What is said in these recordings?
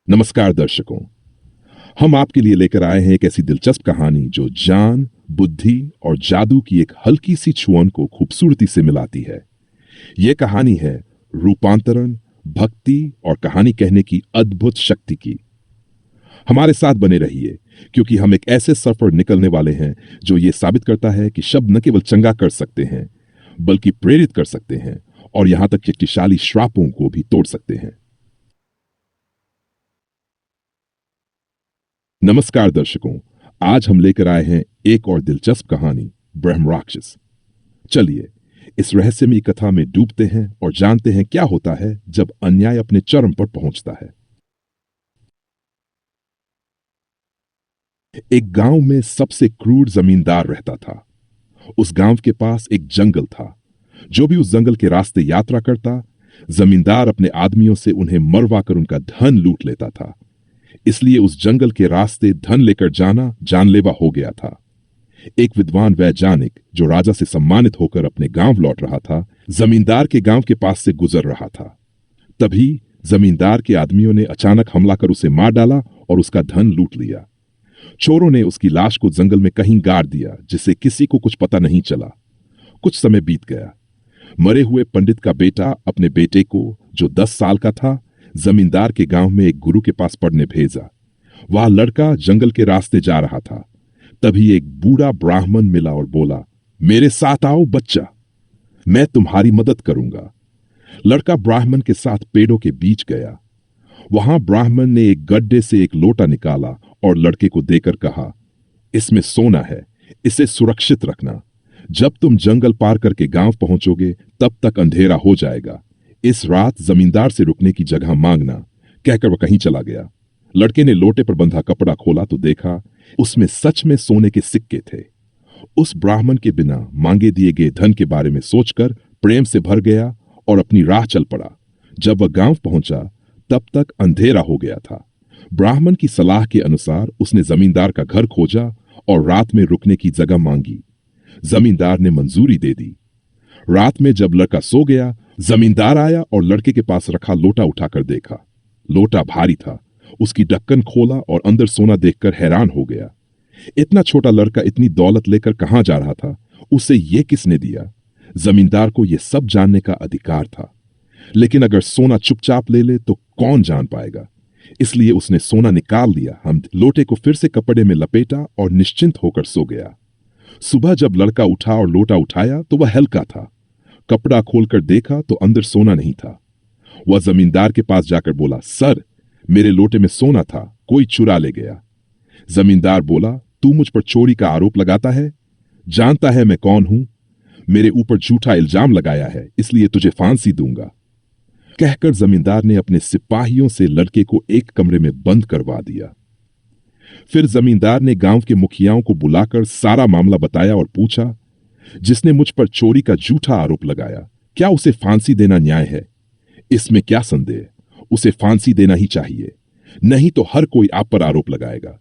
नमस्कार दर्शकों। हम आपके लिए लेकर आए हैं एक ऐसी दिलचस्प कहानी जो ज्ञान, बुद्धि और जादू की एक हल्की सी छुअन को खूबसूरती से मिलाती है। यह कहानी है रूपांतरण, भक्ति और कहानी कहने की अद्भुत शक्ति की। हमारे साथ बने रहिए, क्योंकि हम एक ऐसे सफर निकलने वाले हैं जो ये साबित करता है कि शब्द न केवल चंगा कर सकते हैं, बल्कि प्रेरित कर सकते हैं और यहां तक शक्तिशाली श्रापों को भी तोड़ सकते हैं। नमस्कार दर्शकों, आज हम लेकर आए हैं एक और दिलचस्प कहानी, ब्रह्म राक्षस। चलिए इस रहस्यमयी कथा में डूबते हैं और जानते हैं क्या होता है जब अन्याय अपने चरम पर पहुंचता है। एक गांव में सबसे क्रूर जमींदार रहता था। उस गांव के पास एक जंगल था। जो भी उस जंगल के रास्ते यात्रा करता, जमींदार अपने आदमियों से उन्हें मरवा कर उनका धन लूट लेता था। इसलिए उस जंगल के रास्ते धन लेकर जाना जानलेवा हो गया था। एक विद्वान वैज्ञानिक जो राजा से सम्मानित होकर अपने गांव लौट रहा था, जमींदार के गांव के पास से गुजर रहा था। तभी जमींदार के आदमियों ने अचानक हमला कर उसे मार डाला और उसका धन लूट लिया। चोरों ने उसकी लाश को जंगल में कहीं गाड़ दिया, जिससे किसी को कुछ पता नहीं चला। कुछ समय बीत गया। मरे हुए पंडित का बेटा अपने बेटे को, जो 10 साल का था, जमींदार के गांव में एक गुरु के पास पढ़ने भेजा। वह लड़का जंगल के रास्ते जा रहा था। तभी एक बूढ़ा ब्राह्मण मिला और बोला, मेरे साथ आओ बच्चा, मैं तुम्हारी मदद करूंगा। लड़का ब्राह्मण के साथ पेड़ों के बीच गया। वहां ब्राह्मण ने एक गड्ढे से एक लोटा निकाला और लड़के को देकर कहा, इसमें सोना है, इसे सुरक्षित रखना। जब तुम जंगल पार करके गांव पहुंचोगे तब तक अंधेरा हो जाएगा। इस रात जमींदार से रुकने की जगह मांगना। कहकर वह कहीं चला गया। लड़के ने लोटे पर बंधा कपड़ा खोला तो देखा उसमें सच में सोने के सिक्के थे। उस ब्राह्मण के बिना मांगे दिए गए धन के बारे में सोचकर प्रेम से भर गया और अपनी राह चल पड़ा। जब वह गांव पहुंचा तब तक अंधेरा हो गया था। ब्राह्मण की सलाह के अनुसार उसने जमींदार का घर खोजा और रात में रुकने की जगह मांगी। जमींदार ने मंजूरी दे दी। रात में जब लड़का सो गया, जमींदार आया और लड़के के पास रखा लोटा उठाकर देखा। लोटा भारी था। उसकी ढक्कन खोला और अंदर सोना देखकर हैरान हो गया। इतना छोटा लड़का इतनी दौलत लेकर कहां जा रहा था? उसे ये किसने दिया? जमींदार को यह सब जानने का अधिकार था, लेकिन अगर सोना चुपचाप ले ले तो कौन जान पाएगा। इसलिए उसने सोना निकाल लिया। हम लोटे को फिर से कपड़े में लपेटा और निश्चिंत होकर सो गया। सुबह जब लड़का उठा और लोटा उठाया तो वह हल्का था। कपड़ा खोलकर देखा तो अंदर सोना नहीं था। वह जमींदार के पास जाकर बोला, सर, मेरे लोटे में सोना था, कोई चुरा ले गया। जमींदार बोला, तू मुझ पर चोरी का आरोप लगाता है? जानता है मैं कौन हूं? मेरे ऊपर झूठा इल्जाम लगाया है, इसलिए तुझे फांसी दूंगा। कहकर जमींदार ने अपने सिपाहियों से लड़के को एक कमरे में बंद करवा दिया। फिर जमींदार ने गांव के मुखियाओं को बुलाकर सारा मामला बताया और पूछा, जिसने मुझ पर चोरी का झूठा आरोप लगाया, क्या उसे फांसी देना न्याय है? इसमें क्या संदेह? उसे फांसी देना ही चाहिए, नहीं तो हर कोई आप पर आरोप लगाएगा।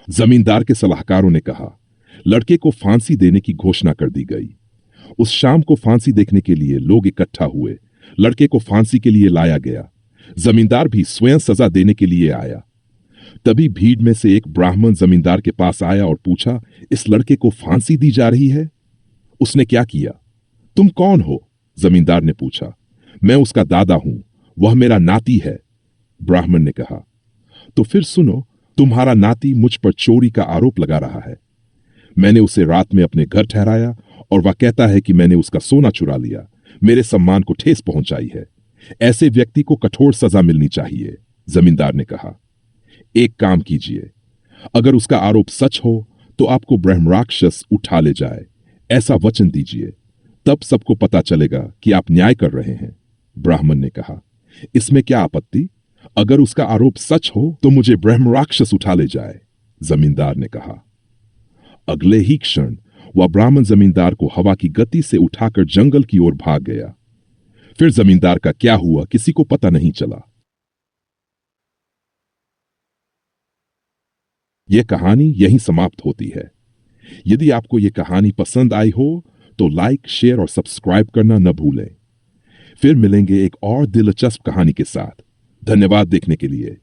जमींदार के सलाहकारों ने कहा। लड़के को फांसी देने की घोषणा कर दी गई। उस शाम को फांसी देखने के लिए लोग इकट्ठा हुए। लड़के को फांसी के लिए लाया गया। जमींदार भी स्वयं सजा देने के लिए आया। तभी भीड़ में से एक ब्राह्मण जमींदार के पास आया और पूछा, इस लड़के को फांसी दी जा रही है? उसने क्या किया? तुम कौन हो? जमींदार ने पूछा। मैं उसका दादा हूं, वह मेरा नाती है, ब्राह्मण ने कहा। तो फिर सुनो, तुम्हारा नाती मुझ पर चोरी का आरोप लगा रहा है। मैंने उसे रात में अपने घर ठहराया और वह कहता है कि मैंने उसका सोना चुरा लिया, मेरे सम्मान को ठेस पहुंचाई है। ऐसे व्यक्ति को कठोर सजा मिलनी चाहिए, जमींदार ने कहा। एक काम कीजिए, अगर उसका आरोप सच हो तो आपको ब्रह्म राक्षस उठा ले जाए, ऐसा वचन दीजिए, तब सबको पता चलेगा कि आप न्याय कर रहे हैं, ब्राह्मण ने कहा। इसमें क्या आपत्ति? अगर उसका आरोप सच हो तो मुझे ब्रह्म राक्षस उठा ले जाए, जमींदार ने कहा। अगले ही क्षण वह ब्राह्मण जमींदार को हवा की गति से उठाकर जंगल की ओर भाग गया। फिर जमींदार का क्या हुआ किसी को पता नहीं चला। यह कहानी यहीं समाप्त होती है। यदि आपको यह कहानी पसंद आई हो तो लाइक, शेयर और सब्सक्राइब करना न भूलें। फिर मिलेंगे एक और दिलचस्प कहानी के साथ। धन्यवाद देखने के लिए।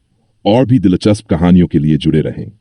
और भी दिलचस्प कहानियों के लिए जुड़े रहें।